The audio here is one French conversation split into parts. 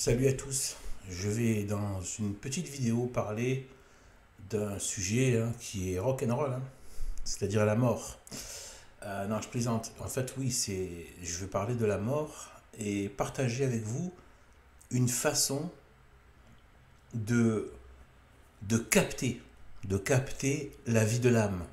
Salut à tous, je vais dans une petite vidéo parler d'un sujet qui est rock'n'roll, c'est-à-dire la mort. Non, je plaisante. En fait, oui, je veux parler de la mort et partager avec vous une façon de, de capter, de capter la vie de l'âme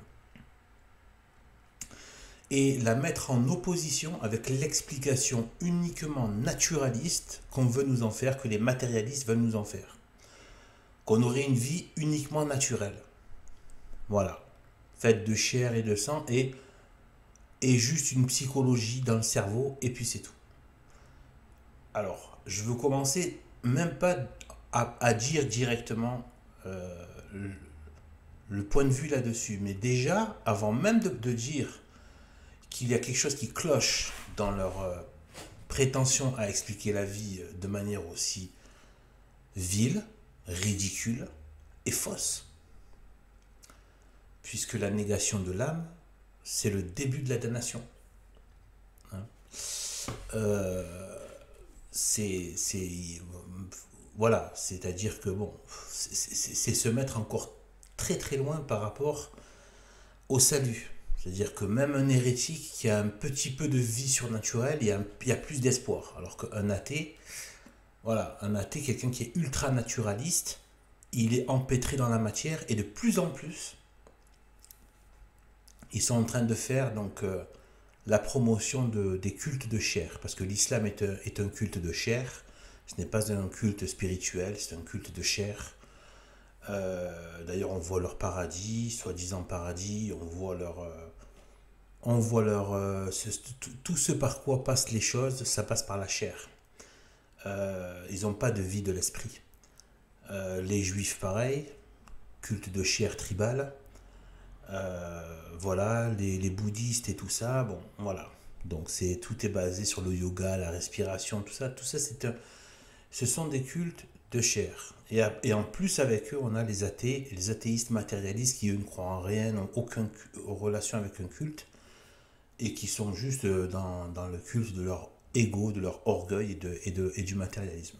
et la mettre en opposition avec l'explication uniquement naturaliste qu'on veut nous en faire, que les matérialistes veulent nous en faire. Qu'on aurait une vie uniquement naturelle. Voilà. Faite de chair et de sang et juste une psychologie dans le cerveau et puis c'est tout. Alors, je veux commencer même pas à dire directement le, le point de vue là-dessus, mais déjà, avant même de dire qu'il y a quelque chose qui cloche dans leur prétention à expliquer la vie de manière aussi vile, ridicule et fausse, puisque la négation de l'âme, c'est le début de la damnation. Hein. Euh, c'est voilà, c'est-à-dire que bon, c'est se mettre encore très très loin par rapport au salut. C'est-à-dire que même un hérétique qui a un petit peu de vie surnaturelle, il y a plus d'espoir. Alors qu'un athée, voilà, un athée, quelqu'un qui est ultra naturaliste, il est empêtré dans la matière et de plus en plus, ils sont en train de faire la promotion des cultes de chair, parce que l'islam est un culte de chair, ce n'est pas un culte spirituel, c'est un culte de chair. D'ailleurs, on voit leur paradis, soi-disant paradis, on voit tout ce par quoi passent les choses, ça passe par la chair. Ils n'ont pas de vie de l'esprit. Les juifs, pareil, culte de chair tribal. Voilà, les bouddhistes et tout ça, bon, voilà. Donc tout est basé sur le yoga, la respiration, tout ça ce sont des cultes de chair. Et en plus avec eux, on a les athées, les athéistes matérialistes qui eux ne croient en rien, n'ont aucune relation avec un culte et qui sont juste dans le culte de leur ego, de leur orgueil et du matérialisme.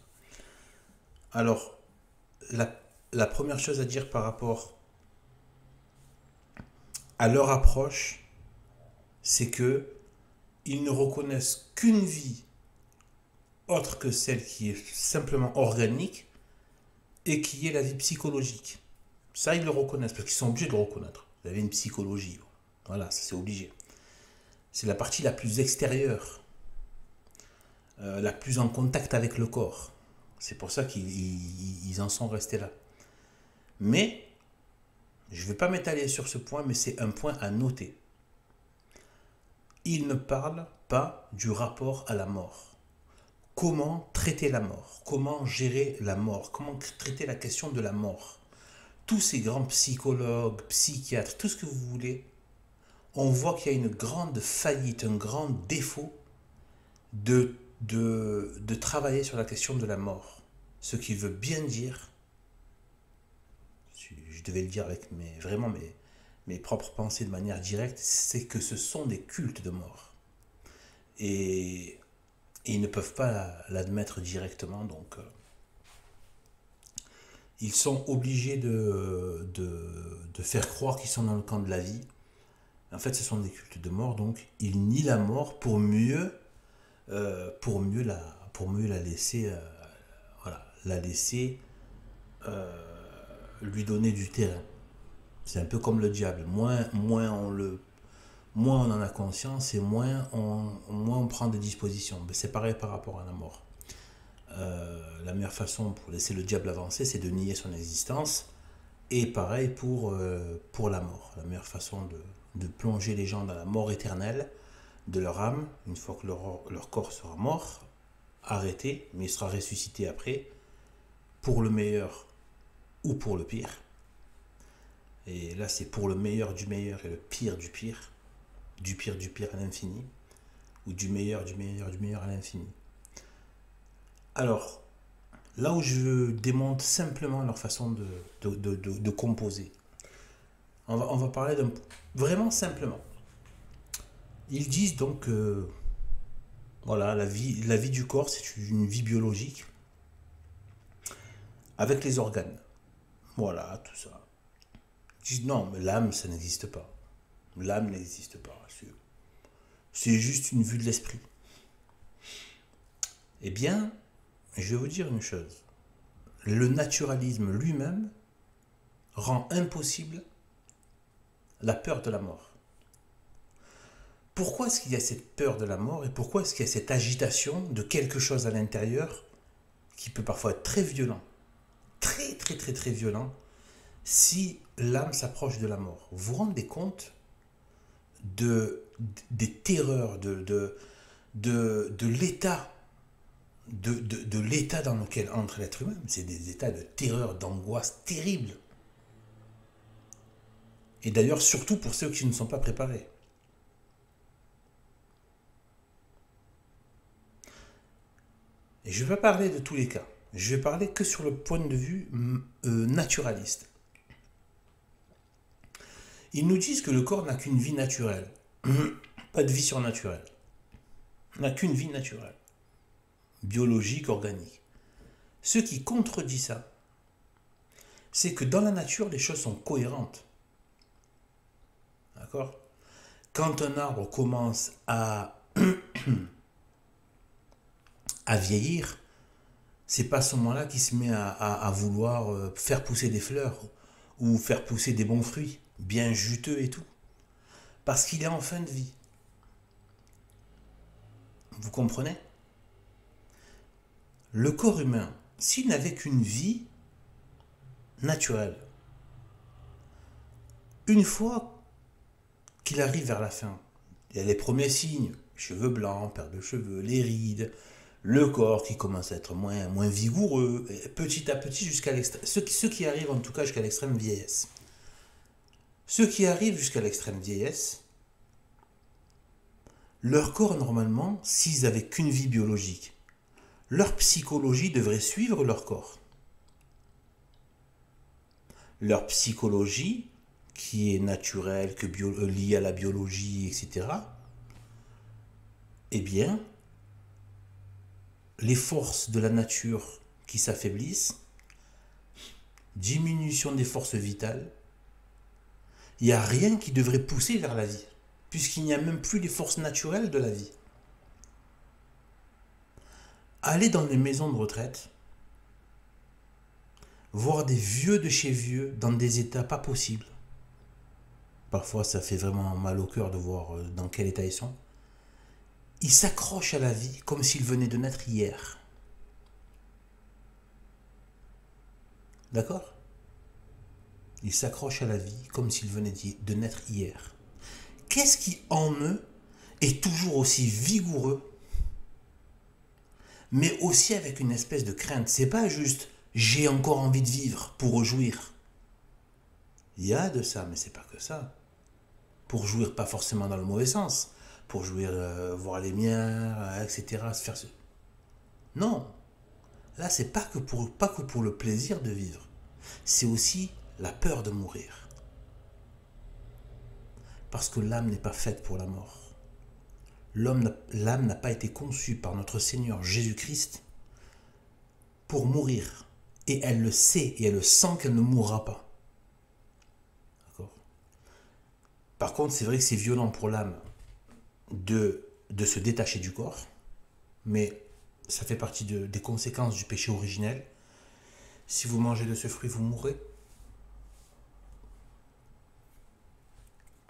Alors, la première chose à dire par rapport à leur approche, c'est que ils ne reconnaissent qu'une vie autre que celle qui est simplement organique et qui est la vie psychologique. Ça, ils le reconnaissent parce qu'ils sont obligés de le reconnaître. Vous avez une psychologie. Voilà, ça c'est obligé. C'est la partie la plus extérieure, la plus en contact avec le corps. C'est pour ça qu'ils en sont restés là. Mais, je ne vais pas m'étaler sur ce point, mais c'est un point à noter. Ils ne parlent pas du rapport à la mort. Comment traiter la mort, comment gérer la mort, comment traiter la question de la mort. Tous ces grands psychologues, psychiatres, tout ce que vous voulez, on voit qu'il y a une grande faillite, un grand défaut de travailler sur la question de la mort. Ce qui veut bien dire, je devais le dire avec mes propres pensées de manière directe, c'est que ce sont des cultes de mort. Et ils ne peuvent pas l'admettre directement, donc ils sont obligés de faire croire qu'ils sont dans le camp de la vie. En fait, ce sont des cultes de mort, donc ils nient la mort pour mieux la laisser, voilà, la laisser lui donner du terrain. C'est un peu comme le diable. Moins on en a conscience et moins on prend des dispositions. Mais c'est pareil par rapport à la mort. La meilleure façon pour laisser le diable avancer, c'est de nier son existence. Et pareil pour la mort. La meilleure façon de plonger les gens dans la mort éternelle de leur âme, une fois que leur corps sera mort, arrêté, mais il sera ressuscité après, pour le meilleur ou pour le pire. Et là, c'est pour le meilleur du meilleur et le pire du pire à l'infini, ou du meilleur à l'infini. Alors, là où je démonte simplement leur façon de composer, on va parler vraiment simplement. Ils disent donc que voilà, la vie du corps, c'est une vie biologique, avec les organes. Voilà, tout ça. Ils disent non, mais l'âme, ça n'existe pas. L'âme n'existe pas. C'est juste une vue de l'esprit. Eh bien, je vais vous dire une chose. Le naturalisme lui-même rend impossible la peur de la mort. Pourquoi est-ce qu'il y a cette peur de la mort et pourquoi est-ce qu'il y a cette agitation de quelque chose à l'intérieur qui peut parfois être très violent, très très très très violent, si l'âme s'approche de la mort? Vous vous rendez compte des terreurs, de l'état de l'état dans lequel entre l'être humain? C'est des états de terreur, d'angoisse terribles. Et d'ailleurs, surtout pour ceux qui ne sont pas préparés. Et je ne vais pas parler de tous les cas. Je vais parler que sur le point de vue naturaliste. Ils nous disent que le corps n'a qu'une vie naturelle. Pas de vie surnaturelle. N'a qu'une vie naturelle. Biologique, organique. Ce qui contredit ça, c'est que dans la nature, les choses sont cohérentes. D'accord? Quand un arbre commence à vieillir, c'est pas à ce moment-là qu'il se met à vouloir faire pousser des fleurs ou faire pousser des bons fruits, bien juteux et tout. Parce qu'il est en fin de vie. Vous comprenez? Le corps humain, s'il n'avait qu'une vie naturelle, une fois qu'il arrive vers la fin, il y a les premiers signes, cheveux blancs, perte de cheveux, les rides, le corps qui commence à être moins vigoureux, petit à petit jusqu'à l'extrême. Ceux qui arrivent en tout cas jusqu'à l'extrême vieillesse. Ceux qui arrivent jusqu'à l'extrême vieillesse, leur corps normalement, s'ils n'avaient qu'une vie biologique, leur psychologie devrait suivre leur corps. Leur psychologie, qui est naturelle, liée à la biologie, etc., eh bien, les forces de la nature qui s'affaiblissent, diminution des forces vitales, il n'y a rien qui devrait pousser vers la vie, puisqu'il n'y a même plus les forces naturelles de la vie. Aller dans les maisons de retraite, voir des vieux de chez vieux dans des états pas possibles. Parfois, ça fait vraiment mal au cœur de voir dans quel état ils sont. Ils s'accrochent à la vie comme s'ils venaient de naître hier. D'accord? Ils s'accrochent à la vie comme s'ils venaient de naître hier. Qu'est-ce qui en eux est toujours aussi vigoureux, mais aussi avec une espèce de crainte? C'est pas juste j'ai encore envie de vivre pour jouir. Il y a de ça, mais c'est pas que ça. Pour jouir, pas forcément dans le mauvais sens. Pour jouir, voir les miens, etc. Se faire ce... Non. Là, c'est pas que pour le plaisir de vivre. C'est aussi la peur de mourir. Parce que l'âme n'est pas faite pour la mort. L'âme n'a pas été conçue par notre Seigneur Jésus-Christ pour mourir. Et elle le sait et elle le sent qu'elle ne mourra pas. D'accord? Par contre, c'est vrai que c'est violent pour l'âme de se détacher du corps, mais ça fait partie des conséquences du péché originel. Si vous mangez de ce fruit, vous mourrez.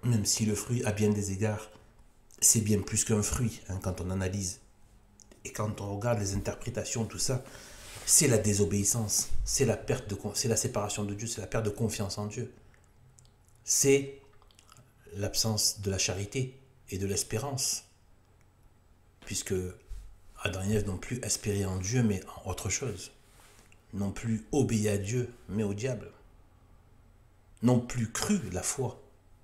Même si le fruit, à bien des égards, c'est bien plus qu'un fruit, hein, quand on analyse. Et quand on regarde les interprétations, tout ça, c'est la désobéissance, c'est la séparation de Dieu, c'est la perte de confiance en Dieu. C'est l'absence de la charité et de l'espérance. Puisque Adam et Ève n'ont plus espéré en Dieu, mais en autre chose. N'ont plus obéi à Dieu, mais au diable. N'ont plus cru la foi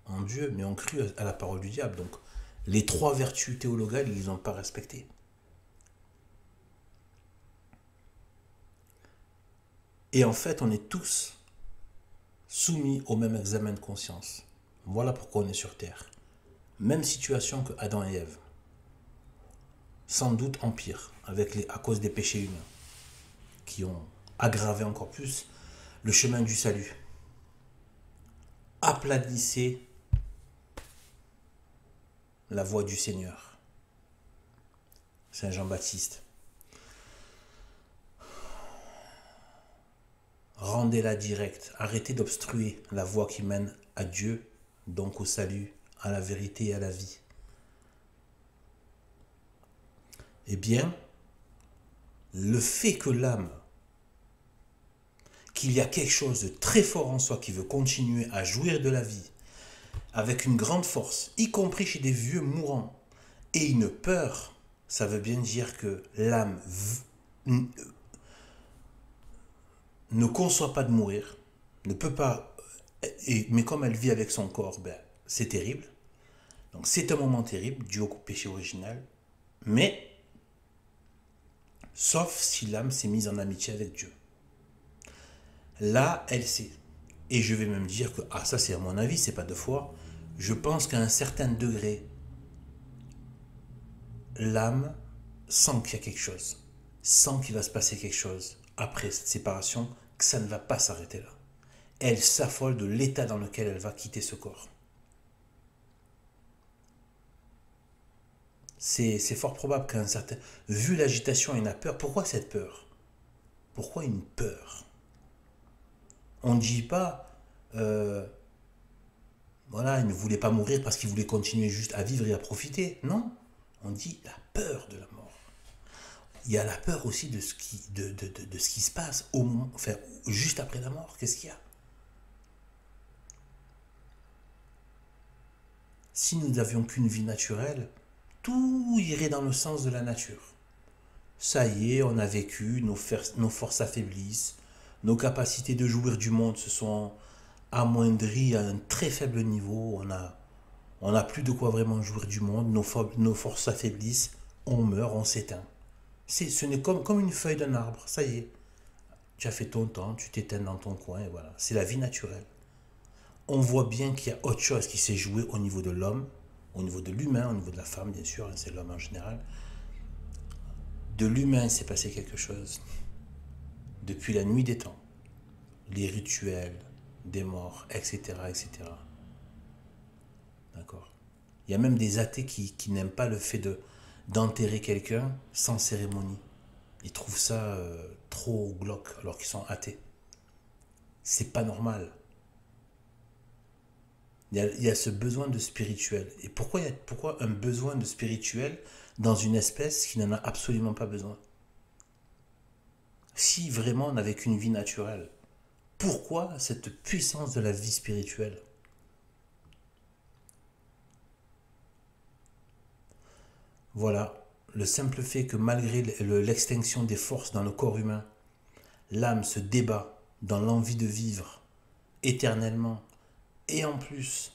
en Dieu, mais ont cru à la parole du diable. Donc, les trois vertus théologales, ils n'ont pas respecté. Et en fait, on est tous soumis au même examen de conscience. Voilà pourquoi on est sur terre. Même situation que Adam et Ève. Sans doute en pire, à cause des péchés humains qui ont aggraver encore plus le chemin du salut. Aplanissez la voie du Seigneur. Saint Jean-Baptiste. Rendez-la directe. Arrêtez d'obstruer la voie qui mène à Dieu, donc au salut, à la vérité et à la vie. Eh bien, le fait que l'âme, qu'il y a quelque chose de très fort en soi qui veut continuer à jouir de la vie, avec une grande force, y compris chez des vieux mourants, et une peur, ça veut bien dire que l'âme ne conçoit pas de mourir, ne peut pas, mais comme elle vit avec son corps, ben, c'est terrible. Donc c'est un moment terrible, dû au péché original, mais sauf si l'âme s'est mise en amitié avec Dieu. Là, elle sait. Et je vais même dire que, ça c'est à mon avis, c'est pas de foi, je pense qu'à un certain degré, l'âme sent qu'il y a quelque chose, sent qu'il va se passer quelque chose après cette séparation, que ça ne va pas s'arrêter là. Elle s'affole de l'état dans lequel elle va quitter ce corps. C'est fort probable qu'à un certain... Vu l'agitation et la peur, pourquoi cette peur? Pourquoi une peur? On ne dit pas... voilà, il ne voulait pas mourir parce qu'il voulait continuer juste à vivre et à profiter. Non, on dit la peur de la mort. Il y a la peur aussi de ce qui se passe au moment, enfin, juste après la mort. Qu'est-ce qu'il y a? Si nous n'avions qu'une vie naturelle, tout irait dans le sens de la nature. Ça y est, on a vécu, nos forces affaiblissent, nos capacités de jouir du monde se sont amoindries à un très faible niveau, on n'a plus de quoi vraiment jouir du monde, nos forces s'affaiblissent, on meurt, on s'éteint. Ce n'est comme une feuille d'un arbre, ça y est. Tu as fait ton temps, tu t'éteins dans ton coin, et voilà. C'est la vie naturelle. On voit bien qu'il y a autre chose qui s'est joué au niveau de l'homme, au niveau de l'humain, au niveau de la femme, bien sûr, c'est l'homme en général. De l'humain, il s'est passé quelque chose. Depuis la nuit des temps, les rituels des morts, etc., etc. D'accord. Il y a même des athées qui n'aiment pas le fait d'enterrer quelqu'un sans cérémonie. Ils trouvent ça trop glauque alors qu'ils sont athées. C'est pas normal. Il y a ce besoin de spirituel. Et pourquoi un besoin de spirituel dans une espèce qui n'en a absolument pas besoin? Si vraiment on n'avait qu'une vie naturelle, pourquoi cette puissance de la vie spirituelle? Voilà, le simple fait que malgré l'extinction des forces dans le corps humain, l'âme se débat dans l'envie de vivre éternellement, et en plus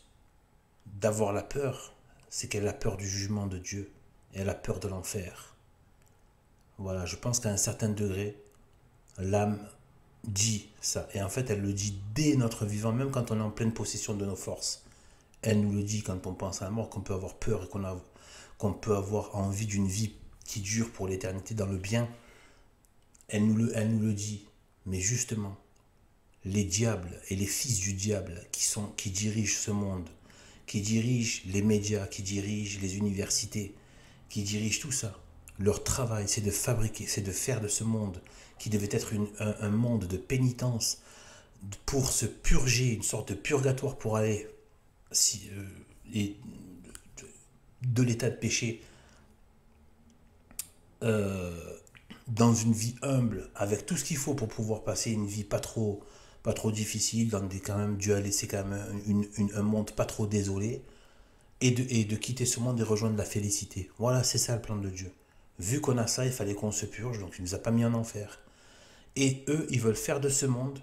d'avoir la peur, c'est qu'elle a peur du jugement de Dieu, et elle a peur de l'enfer. Voilà, je pense qu'à un certain degré, l'âme dit ça, et en fait elle le dit dès notre vivant, même quand on est en pleine possession de nos forces. Elle nous le dit quand on pense à la mort, qu'on peut avoir peur et qu'on peut avoir envie d'une vie qui dure pour l'éternité dans le bien. Elle nous le dit. Mais justement, les diables et les fils du diable qui dirigent ce monde, qui dirigent les médias, qui dirigent les universités, qui dirigent tout ça, leur travail, c'est de fabriquer, c'est de faire de ce monde, qui devait être un monde de pénitence, pour se purger, une sorte de purgatoire pour aller de l'état de péché dans une vie humble, avec tout ce qu'il faut pour pouvoir passer une vie pas trop difficile, quand même Dieu a laissé quand même un monde pas trop désolé, et de quitter ce monde et rejoindre la félicité. Voilà, c'est ça le plan de Dieu. Vu qu'on a ça, il fallait qu'on se purge, donc il ne nous a pas mis en enfer. Et eux, ils veulent faire de ce monde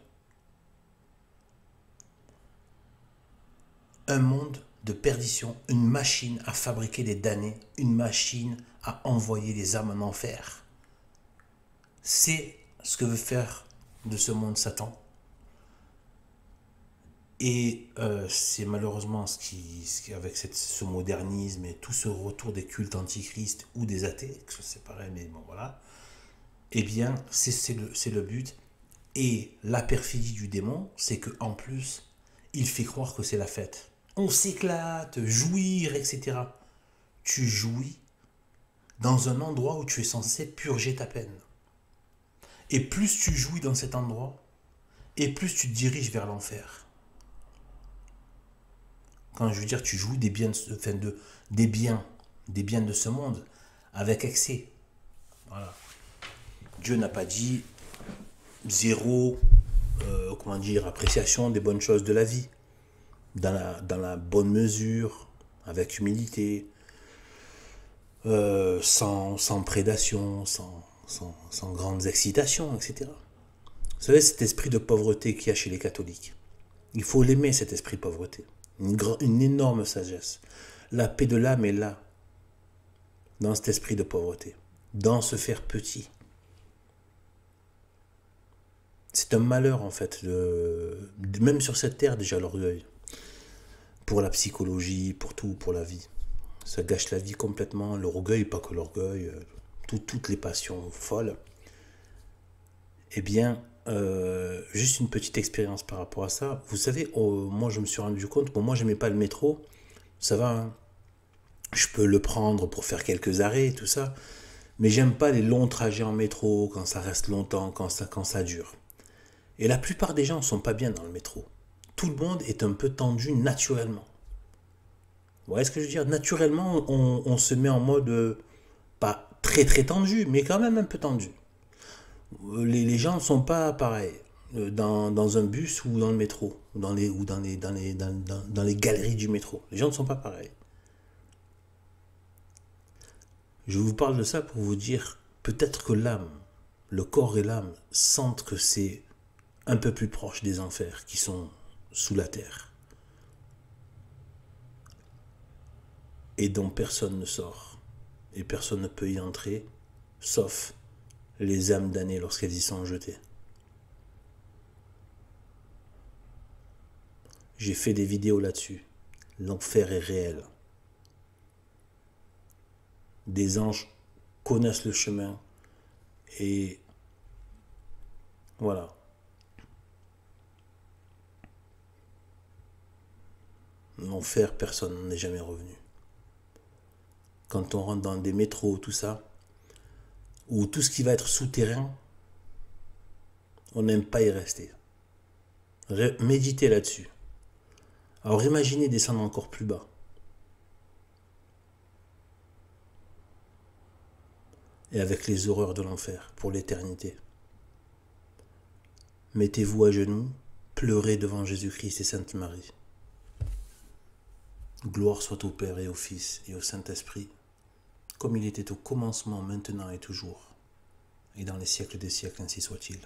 un monde de perdition, une machine à fabriquer des damnés, une machine à envoyer les âmes en enfer. C'est ce que veut faire de ce monde Satan. Et c'est malheureusement avec ce modernisme et tout ce retour des cultes antichrist ou des athées, que c'est pareil, mais bon voilà, eh bien c'est le but. Et la perfidie du démon, c'est qu'en plus, il fait croire que c'est la fête. On s'éclate, jouir, etc. Tu jouis dans un endroit où tu es censé purger ta peine. Et plus tu jouis dans cet endroit, et plus tu te diriges vers l'enfer. Quand je veux dire tu jouis des biens, des biens de ce monde, avec excès. Voilà. Dieu n'a pas dit zéro, appréciation des bonnes choses de la vie, dans la bonne mesure, avec humilité, sans prédation, sans grandes excitations, etc. Vous savez, cet esprit de pauvreté qu'il y a chez les catholiques, il faut l'aimer, cet esprit de pauvreté. Une énorme sagesse. La paix de l'âme est là, dans cet esprit de pauvreté, dans se faire petit. C'est un malheur, en fait, même sur cette terre, déjà, l'orgueil. Pour la psychologie, pour tout, pour la vie. Ça gâche la vie complètement. L'orgueil, pas que l'orgueil, toutes les passions folles. Eh bien, juste une petite expérience par rapport à ça. Vous savez, moi, je me suis rendu compte, moi, j'aimais pas le métro. Ça va, hein. Je peux le prendre pour faire quelques arrêts, tout ça. Mais j'aime pas les longs trajets en métro, quand ça reste longtemps, quand ça dure. Et la plupart des gens ne sont pas bien dans le métro. Tout le monde est un peu tendu naturellement. Vous voyez ce que je veux dire? Naturellement, on se met en mode, pas très très tendu, mais quand même un peu tendu. Les gens ne sont pas pareils dans un bus ou dans le métro, dans les galeries du métro. Les gens ne sont pas pareils. Je vous parle de ça pour vous dire, peut-être que l'âme, le corps et l'âme sentent que c'est un peu plus proche des enfers qui sont sous la terre et dont personne ne sort et personne ne peut y entrer sauf les âmes damnées lorsqu'elles y sont jetées. J'ai fait des vidéos là-dessus. L'enfer est réel. Des anges connaissent le chemin et voilà. L'enfer, personne n'est jamais revenu. Quand on rentre dans des métros, tout ça, ou tout ce qui va être souterrain, on n'aime pas y rester. Méditez là-dessus. Alors imaginez descendre encore plus bas. Et avec les horreurs de l'enfer pour l'éternité. Mettez-vous à genoux, pleurez devant Jésus-Christ et Sainte Marie. Gloire soit au Père et au Fils et au Saint-Esprit, comme il était au commencement, maintenant et toujours, et dans les siècles des siècles, ainsi soit-il.